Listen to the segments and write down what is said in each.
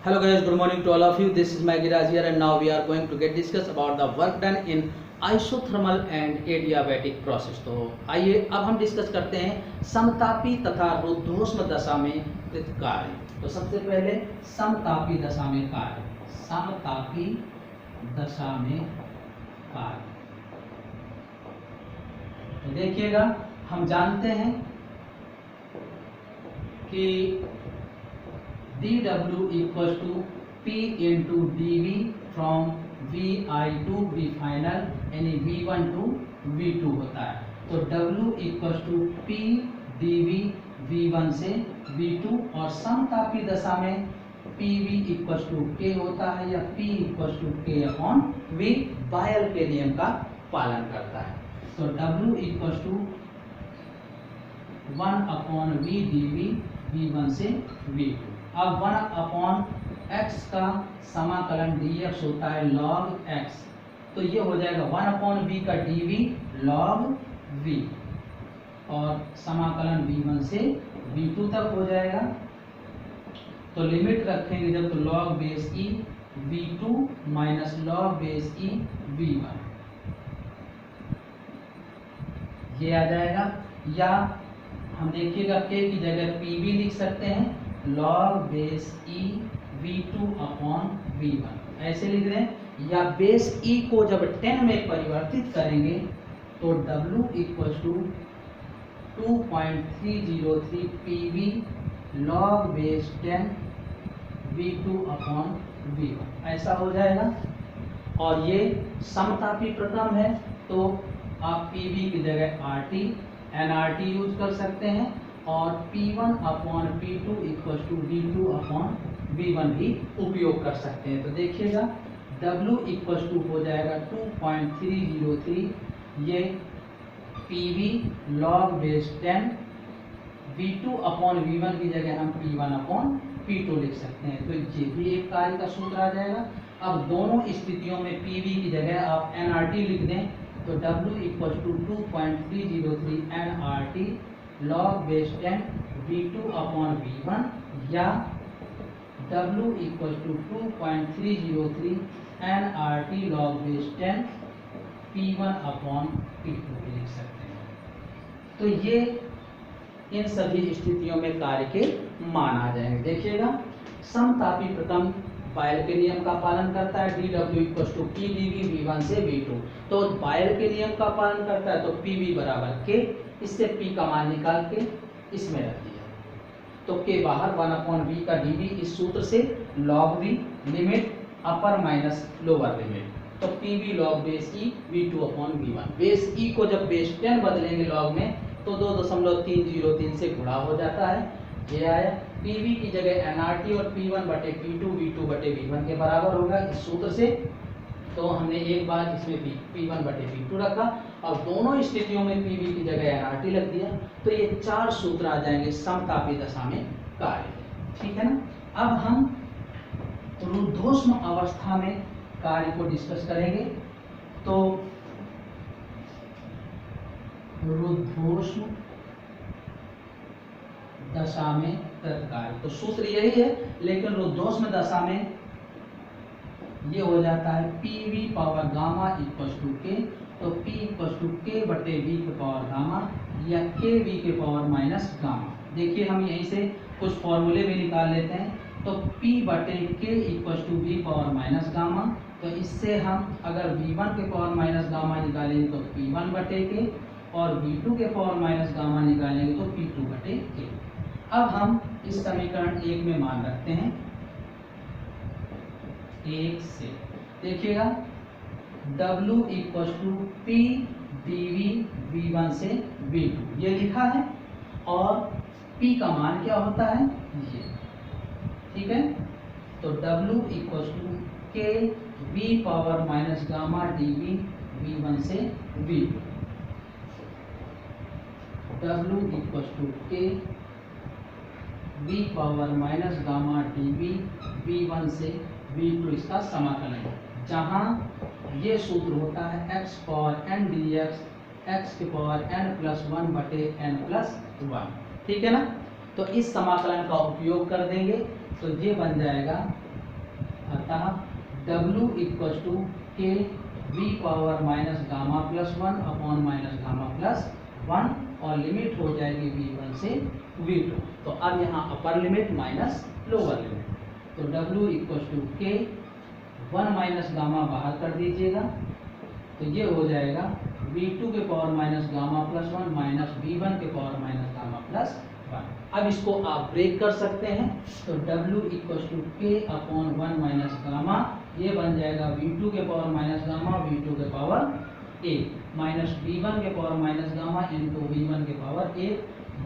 Hello guys, good morning to all of you. This is Maggie Raj here and now we are going to get discuss about the work done in isothermal and adiabatic process। तो आइए अब हम discuss करते हैं समतापी तथा रुद्धोष्म दशा में कृत कार्य। तो सबसे पहले समतापी दशा में कार्य, समतापी दशा में कार्य। तो देखिएगा, हम जानते हैं कि dW equals to P into dV from VI to V final यानी V1 to V2 होता है। तो W equals to P dV V1 से V2 और समतापी दशा में PV equals to K होता है या P equals to K upon V बायल के नियम का पालन करता है। तो W equals to 1 upon V dV V1 से V2। अब 1 अपॉन x का समाकलन dx होता है log x, तो ये हो जाएगा 1 अपॉन v का dv log v और समाकलन v1 से v2 तक हो जाएगा। तो लिमिट रखेंगे जब तो log base e v2 minus log base e v1 ये आ जाएगा। या हम देखिएगा k की जगह pv लिख सकते हैं log base e v2 upon v1 ऐसे लिख रहे हैं। या बेस e को जब 10 में परिवर्तित करेंगे तो w equal to 2.303 pv log base 10 v2 upon v1 ऐसा हो जाएगा। और ये समतापी प्रक्रम है तो आप pv की जगह rt nrt यूज कर सकते हैं और P1 upon P2 equal to V2 upon V1 भी उपयोग कर सकते हैं। तो देखिएगा W इक्वल टू हो जाएगा 2.303 ये PV log base 10 V2 upon V1 की जगह हम P1 अपॉन P2 लिख सकते हैं। तो ये भी एक कार्य का सूत्र आ जाएगा। अब दोनों स्थितियों में PV की जगह आप nRT लिख दें तो W equal to 2.303 nRT log base 10 V2 upon V1 या W equal to 2.303 nRT log base 10 P1 upon P2 लिख सकते हैं। तो ये इन सभी स्थितियों में कार्य के मान आ जाएंगे। देखिएगा समतापी प्रक्रम बायल के नियम का पालन करता है dW equal to P dV V1 से V2। तो बायल के नियम का पालन करता है तो PV बराबर K, इससे P का मान निकाल के इसमें रख दिया तो K बाहर 1 अपॉन V का dV इस सूत्र से log V limit upper minus lower limit तो PV log base E V2 upon V1। Base E को जब बेस 10 बदलेंगे log में तो 2.303 से गुणा हो जाता है। ये आया। PV की जगह nRT और P1 बटे P2 V2 बटे V1 के बराबर होगा इस सूत्र से। तो हमने एक बार इसमें P1 बटे P2 रखा और दोनों स्थितियों में PV की जगह nRT रख दिया तो ये 4 सूत्र आ जाएंगे समतापी दशा में कार्य। ठीक है ना। अब हम रुद्धोष्म अवस्था में कार्य को डिस्कस करेंगे। तो रुद्धोष्म दशा में कार्य तो सूत्र यही है, लेकिन रुद्धोष्म दशा में ये हो जाता है PV power gamma equal to K। तो P इक्वल टू K बटे V के पावर गामा या K V के पावर माइनस गामा। देखिए हम यहीं से कुछ फॉर्मूले भी निकाल लेते हैं। तो P बटे K equal to V power minus gamma. तो इससे हम अगर V1 के पावर माइनस गामा निकालेंगे तो P1 बटे K और V2 के पावर माइनस गामा निकालेंगे तो P2 बटे K। अब हम इस समीकरण 1 में मान रखते हैं 1 से। देखिएगा W equal to P dV V1 से V2 ये लिखा है और P का मान क्या होता है ये। ठीक है। तो W equal to K V power minus gamma dV V1 से V2। W equal to K V power minus gamma dV V1 से V2 इसका समाकलन है, जहाँ ये सूत्र होता है x power n dx x के पावर n प्लस 1 बटे n प्लस 1। ठीक है ना। तो इस समाकलन का उपयोग कर देंगे तो ये बन जाएगा अतः W इक्वल टू के we power minus gamma plus 1 upon minus gamma plus 1 और लिमिट हो जाएगी V1 से V2। तो अब यहाँ upper limit minus lower limit, तो W इक्वल टू के 1 माइनस गामा बाहर कर दीजिएगा, तो ये हो जाएगा V2 के power minus gamma plus 1 minus V1 के पावर माइनस गामा प्लस 1। अब इसको आप ब्रेक कर सकते हैं, तो W इक्वल टू के अपॉन 1 माइनस गामा, ये बन जाएगा V2 के पावर माइनस गामा V2 के पावर 1 माइनस V1 के power minus gamma into V1 के पावर 1।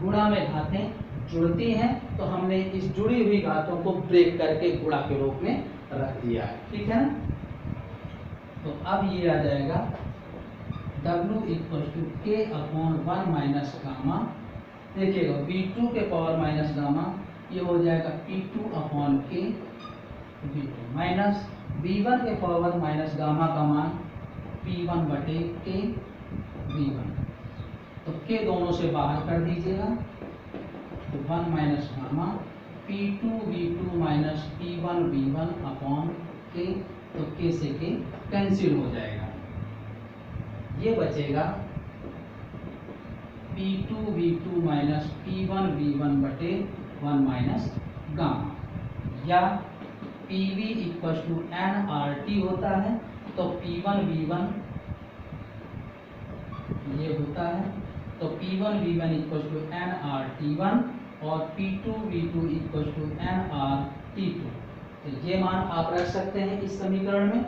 गुणा में घातें जुड़ती हैं, तो हमने इस जुड़ी हुई घातों को ब्रेक करके गुणा के रूप में रख दिया है, ठीक है ना। तो अब ये आ जाएगा W इक्वल टू के अपॉन 1 माइनस गामा, देखिएगा V2 के पावर माइनस गामा, ये हो जाएगा P2 अपॉन के V2 माइनस V1 के पावर माइनस गामा का मान P1 बटे के V1, तो के दोनों से बाहर कर दीजिएगा, तो 1 minus gamma P2 V2 minus P1 V1 upon के, तो के से के कैंसिल हो जाएगा, ये बचेगा P2 V2 minus P1 V1 बटे 1 माइनस गामा, या PV इक्वल टू nRT होता है, तो P1 V1 ये होता है, तो P1 V1 equal to nRT1 और P2 V2 equal to nRT2। तो ये मान आप रख सकते हैं इस समीकरण में।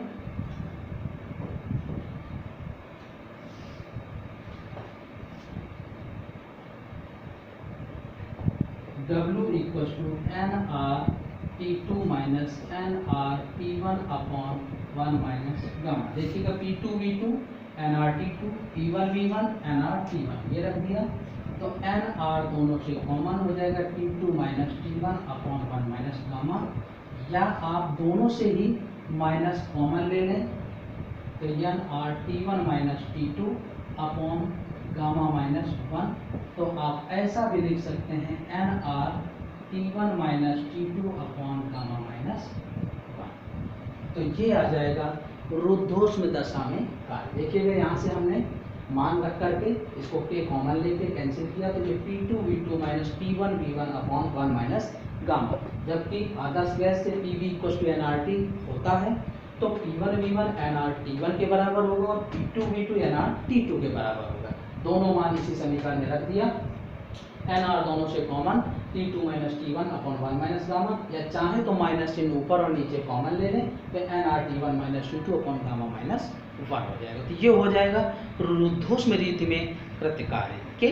W equal to nRT2 minus nRT1 upon 1 minus gamma, देखिएगा P2 V2 nRT2 P1 V1 nRT1 ये रख दिया, तो nR दोनों से कॉमन हो जाएगा T2 minus T1 upon 1 minus gamma, या आप दोनों से ही माइनस कॉमन ले लें, तो nRT1 minus T2 upon gamma minus 1, तो आप ऐसा भी लिख सकते हैं nRT1 minus T2 upon gamma minus 1। तो ये आ जाएगा रुद्धोष्म दशा में कार्य। देखिएगा यहाँ से हमने मान रख करके इसको के कॉमन लेके कैंसिल किया, तो ये P2 V2 minus P1 V1 upon 1 minus gamma, जबकि आदर्श गैस से PV इक्वल टू nRT होता है, तो P1 V1 nRT1 के बराबर होगा और P2 V2 nRT2 के बराबर होगा। दोनों मान इसी समीकरण में रख दिया, nR दोनों से common T2 minus T1 upon 1 minus gamma, या चाहे तो माइनस चिन्ह ऊपर और नीचे कॉमन ले लें, तो nRT1 minus T2 upon gamma minus 1 हो जाएगा। तो ये हो जाएगा रुद्धोष्म रीति में कृत्य कार्य के